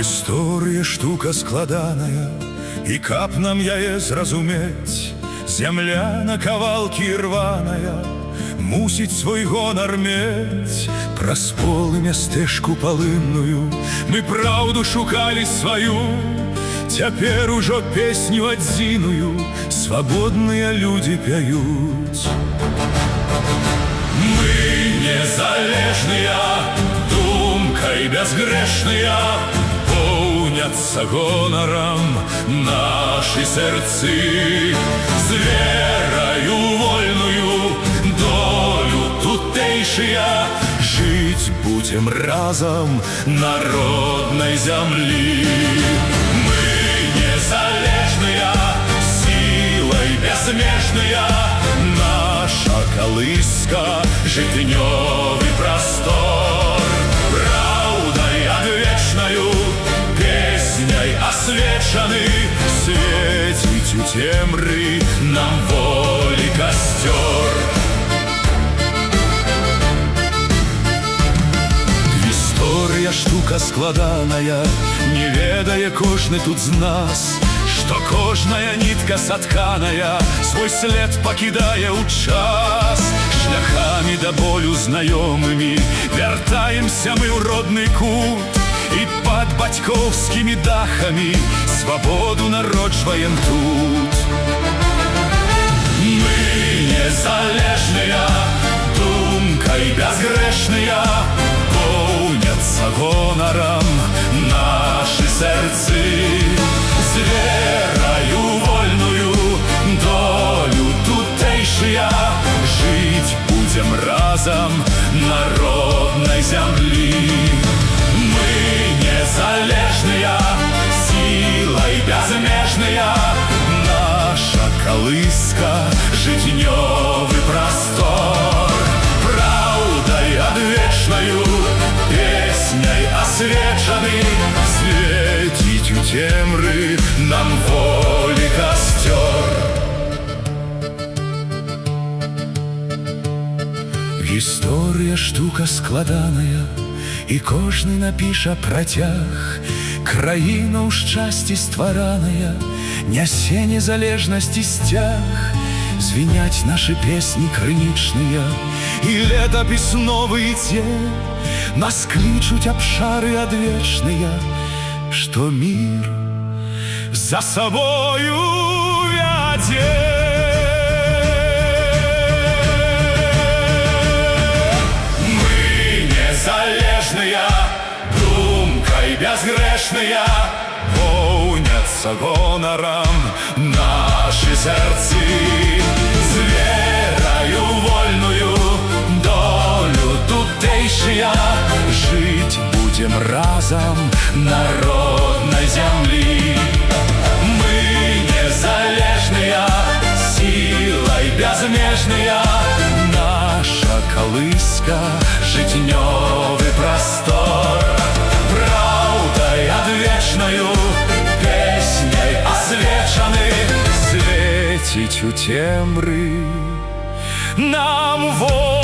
Гісторыя штука складаная, і каб нам яе зразумець, зямля на кавалкі рваная мусіць свой гонар мець. Праз полы мястэчку палынную мы праўду шукалі сваю, цяпер ужо песню адзіную свабодныя людзі пяюць. Мы незалежныя, думкай бязгрэшныя, поўняцца гонарам нашы сэрцы. З вераю вольную долю тутэйшыя жыць будзем разам на роднай зямлі. Мы незалежныя, сілай бязмежныя, наша калыска жытнёвы прастор. Праўдай адвечнаю, песняй асвечаны, свеціць у цемры нам волі касцёр. Гісторыя штука складаная, не ведае кожны тут з нас, што кожная нітка сатканая свой след пакідае ў час. Шляхамі да болю знаёмымі вяртаемся мы ў родны кут, і пад бацькоўскімі дахамі свабоду народжваем тут. Мы незалежныя, думкай бязгрэшныя, поўняцца гонарам нашы сэрцы. З вераю вольную долю тутэйшыя жыць будзем разам на роднай зямлі. Мы незалежныя, сілай бязмежныя, наша калыска жытнёвы прастор. Праўдай адвечнаю, песняй асвечаны, свеціць у цемры нам волі касцёр. Гісторыя штука складаная, і кожны напіша працяг. Краіна ў шчасці ствараная нясе незалежнасці сцяг. Звіняць нашы песні крынічныя, і летапіс новы ідзе. Нас клічуць абшары адвечныя, што мір за сабою вядзе. Залежныя, думкай бязгрэшныя, поўняцца гонарам нашы сэрцы. З вераю вольную долю тутэйшыя жыць будзем разам на роднай зямлі. Мы незалежныя, сілай бязмежныя, наша калыска жытнёвы прастор. Праўдай адвечнаю, песняй асвечаны, свеціць у цемры нам волі